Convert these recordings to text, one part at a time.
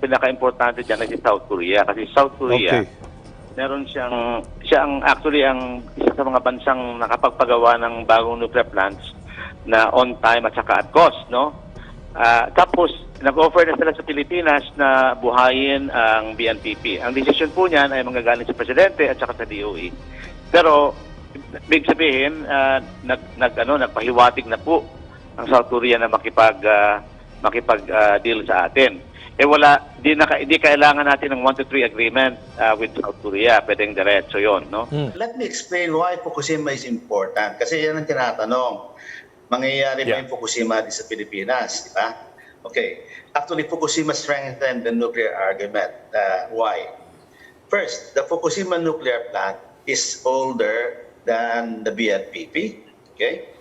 pinaka-importante dyan ay si South Korea. Kasi South Korea, meron siya ang actually ang isa sa mga bansang nakapagpagawa ng bagong nuclear plants na on time at saka at cost, no? Tapos, nag-offer na sila sa Pilipinas na buhayin ang Bnpp. Ang desisyon po niyan ay manggagaling sa Presidente at saka sa DOE. Pero, big sabihin, nagpahiwatig na po ang South Korea na makipag-deal sa atin. Di kailangan natin ng 1-3 agreement with South Korea. Pwedeng diretso yun, no? Let me explain why Fukushima is important. Kasi yan ang tinatanong. Mangyayari ba yung Fukushima di sa Pilipinas, di ba? Okay. Actually, Fukushima strengthened the nuclear argument. Why? First, the Fukushima nuclear plant is older than the Bnpp. Okay?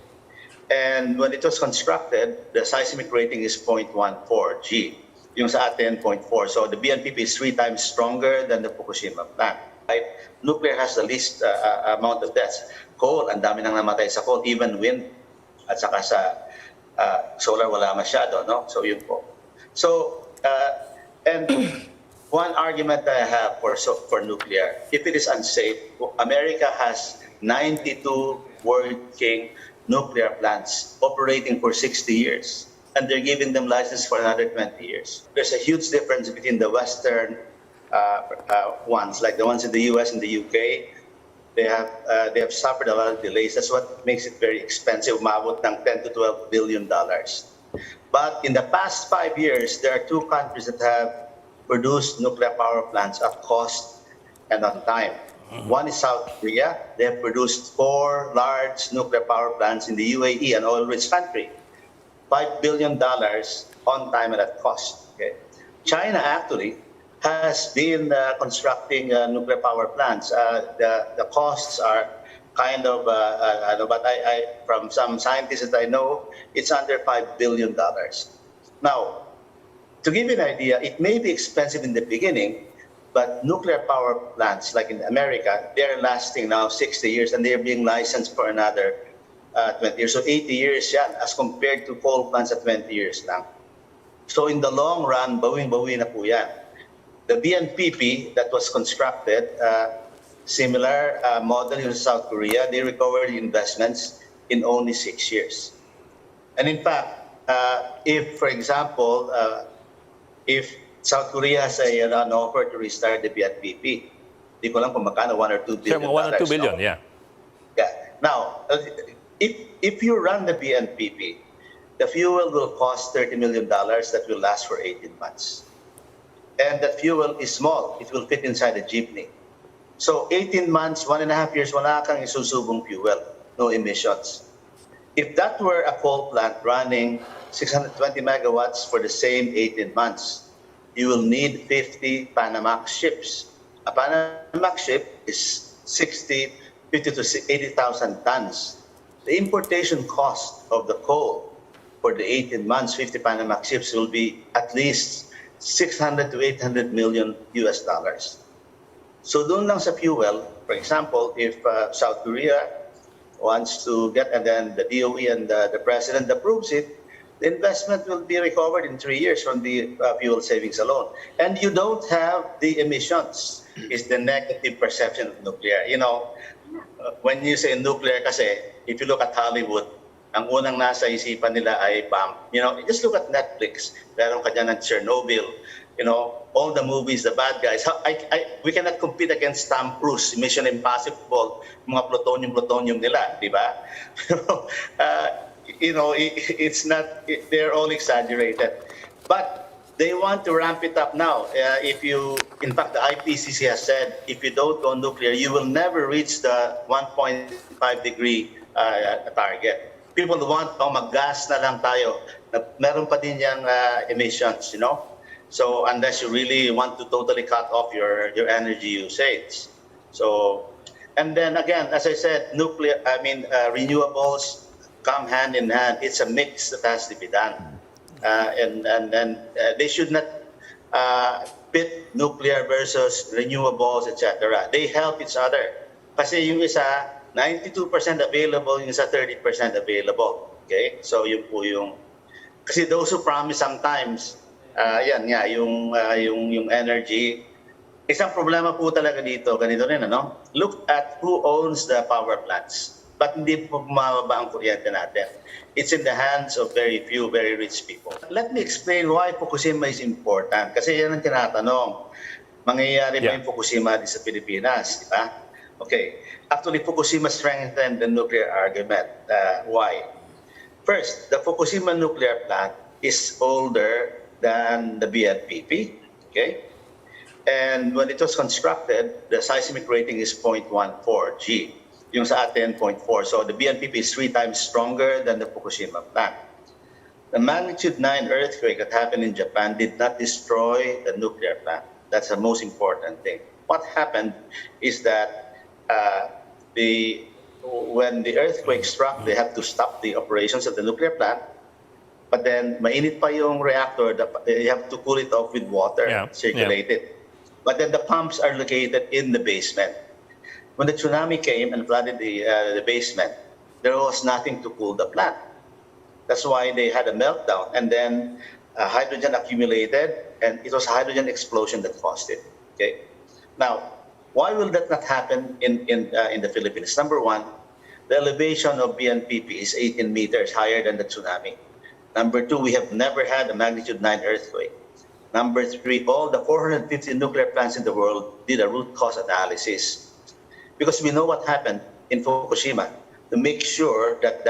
And when it was constructed, the seismic rating is 0.14 G. Yung sa atin, 0.4. So the Bnpp is 3 times stronger than the Fukushima plant. Right? Nuclear has the least amount of deaths. Coal, ang dami nang namatay sa coal, even wind. At saka sa solar, wala masyado. No? So yun po. So, and one argument that I have for nuclear, if it is unsafe, America has 92 working nuclear plants operating for 60 years. And they're giving them license for another 20 years. There's a huge difference between the Western ones, like the ones in the US and the UK. They have suffered a lot of delays. That's what makes it very expensive. Umabot ng $10 to $12 billion. But in the past 5 years, there are 2 countries that have produced nuclear power plants at cost and on time. One is South Korea. They have produced 4 large nuclear power plants in the UAE, an oil-rich country. $5 billion on time and at cost. Okay. China actually has been constructing nuclear power plants. The costs are kind of, but from some scientists that I know, it's under $5 billion. Now, to give you an idea, it may be expensive in the beginning, but nuclear power plants, like in America, they're lasting now 60 years and they're being licensed for another 20 years. So 80 years yan as compared to coal plants at 20 years lang. So in the long run, bawing-bawi na po yan. The Bnpp that was constructed, similar model in South Korea, they recovered investments in only 6 years. And in fact, if, for example, if South Korea has an offer to restart the Bnpp, di ko lang kung magkano, $1 or $2 billion. Sure, 1 or 2 billion, no? Yeah. Now, if you run the Bnpp, the fuel will cost $30 million that will last for 18 months. And that fuel is small. It will fit inside a jeepney. So 18 months, 1.5 years, wala kang isusubong fuel, no emissions. If that were a coal plant running 620 megawatts for the same 18 months, you will need 50 Panamax ships. A Panamax ship is 50 to 80,000 tons. The importation cost of the coal for the 18 months, 50 Panamax ships will be at least 600 to 800 million US dollars. So doon lang sa fuel, for example, if South Korea wants to get, and then the DOE and the President approves it, the investment will be recovered in 3 years from the fuel savings alone. And you don't have the emissions, is the negative perception of nuclear. You know, when you say nuclear kasi, if you look at Hollywood, ang unang nasa isipan nila ay bomb. You know, just look at Netflix. Meron ka dyan ng Chernobyl. You know, all the movies, the bad guys. We cannot compete against Tom Cruise, Mission Impossible, mga plutonium nila, di ba? You know, it's not, they're all exaggerated. But they want to ramp it up now. In fact, the IPCC has said, if you don't go nuclear, you will never reach the 1.5 degree target. People want, mag-gas na lang tayo. Meron pa din yung emissions, you know? So unless you really want to totally cut off your energy usage. So, and then again, as I said, renewables come hand in hand. It's a mix that has to be done. And they should not pit nuclear versus renewables, etc. They help each other. Kasi yung isa, 92% available, yung isa 30% available. Okay? So yun po yung... Kasi those who promise sometimes, Yan nga, yung energy. Isang problema po talaga dito, ganito rin, ano? Look at who owns the power plants. Ba't hindi po bumababa ang kuryente natin? It's in the hands of very few, very rich people. Let me explain why Fukushima is important. Kasi yan ang tinatanong. Mangyayari ba yung Fukushima sa Pilipinas? Di ba? Okay. Actually, Fukushima strengthened the nuclear argument. Why? First, the Fukushima nuclear plant is older than the Bnpp. Okay? And when it was constructed, the seismic rating is 0.14 G. Yung sa atin, 0.4. So the Bnpp is 3 times stronger than the Fukushima plant. The magnitude 9 earthquake that happened in Japan did not destroy the nuclear plant. That's the most important thing. What happened is that when the earthquake struck, they had to stop the operations of the nuclear plant. But then, mainit pa yung reactor, you have to cool it off with water, circulate it. But then the pumps are located in the basement. When the tsunami came and flooded the basement, there was nothing to cool the plant. That's why they had a meltdown. And then hydrogen accumulated, and it was a hydrogen explosion that caused it. Okay. Now, why will that not happen in the Philippines? Number one, the elevation of Bnpp is 18 meters higher than the tsunami. Number two, we have never had a magnitude 9 earthquake. Number three, all the 450 nuclear plants in the world did a root cause analysis. Because we know what happened in Fukushima to make sure that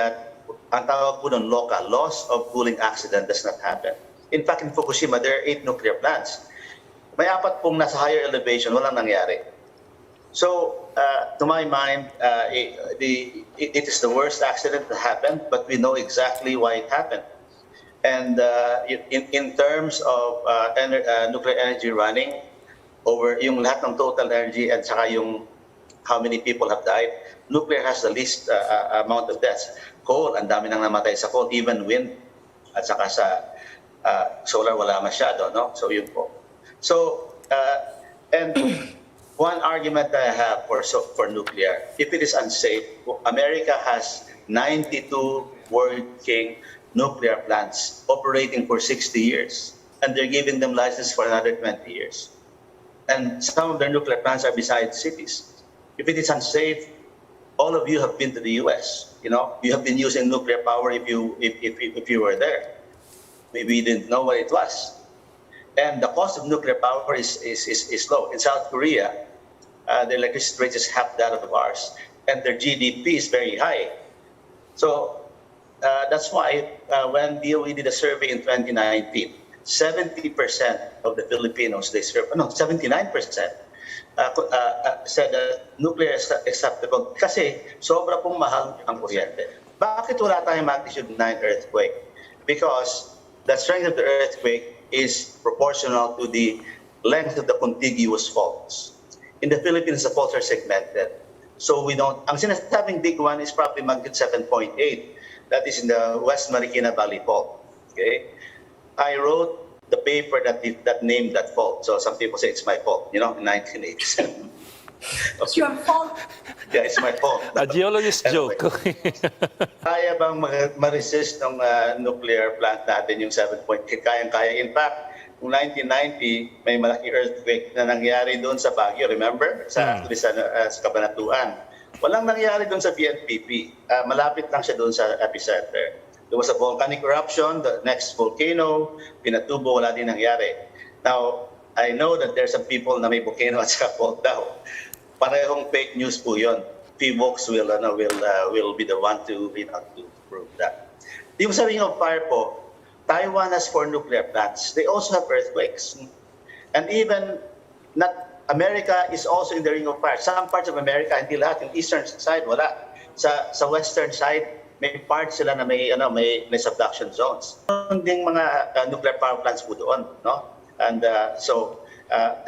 ang tawag po ng LOCA, loss of cooling accident, does not happen. In fact, in Fukushima, there are 8 nuclear plants. May 4 pong nasa higher elevation, walang nangyari. So, to my mind, it is the worst accident that happened, but we know exactly why it happened. And in terms of nuclear energy running, over yung lahat ng total energy at saka yung how many people have died, nuclear has the least amount of deaths. Coal, ang dami nang namatay sa coal, even wind, at saka sa solar wala masyado, no? So yun po. So, and one argument that I have for nuclear, if it is unsafe, America has 92 working nuclear plants operating for 60 years, and they're giving them license for another 20 years. And some of their nuclear plants are beside cities. If it is unsafe, all of you have been to the U.S. You know, you have been using nuclear power if you were there. Maybe you didn't know what it was. And the cost of nuclear power is low. In South Korea, their electricity rate is half that of ours, and their GDP is very high. So that's why when DOE did a survey in 2019, 70% of the Filipinos they serve, 79% said nuclear is acceptable kasi sobra pong mahal ang kuryente. Bakit wala tayong magnitude 9 earthquake? Because the strength of the earthquake is proportional to the length of the contiguous faults. In the Philippines, the faults are segmented. So we don't, ang sinasabing big one is probably magnitude 7.8. That is in the West Marikina Valley Fault. Okay, I wrote the paper that named that fault. So some people say it's my fault. You know, in 1987. It's your fault. Yeah, it's my fault. A geologist joke. Kaya bang ma-resist ng nuclear plant natin yung 7.8? Kayang-kaya. In fact, noong 1990, may malaking earthquake na nangyari doon sa Baguio. Remember? Sa Cabanatuan. Walang nangyari doon sa Bnpp. Malapit lang siya doon sa epicenter. There was a volcanic eruption, the next volcano, Pinatubo, wala din nangyari. Now, I know that there's some people na may volcano at saka fault daw. Parehong fake news po yun. PVOX will be the one to prove that. Yung sa Ring of Fire po, Taiwan has 4 nuclear plants. They also have earthquakes. And even America is also in the Ring of Fire. Some parts of America, hindi lahat. Yung eastern side, wala. Sa western side, may parts sila na may subduction zones. Meron ding mga nuclear power plants po doon, no? And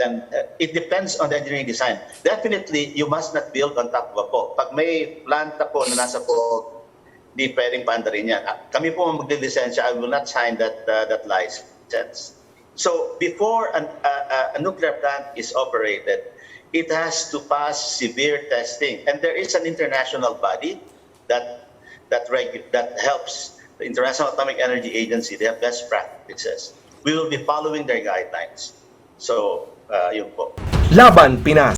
then it depends on the engineering design. Definitely, you must not build on top of a fault. Pag may planta po na nasa fault, di pwedeng paandarin yan. Kami po magli-lisensya, I will not sign that license. So before a nuclear plant is operated, it has to pass severe testing, and there is an international body that helps, the International Atomic Energy Agency. They have best practices. we will be following their guidelines. So, yun po. Laban Pinas.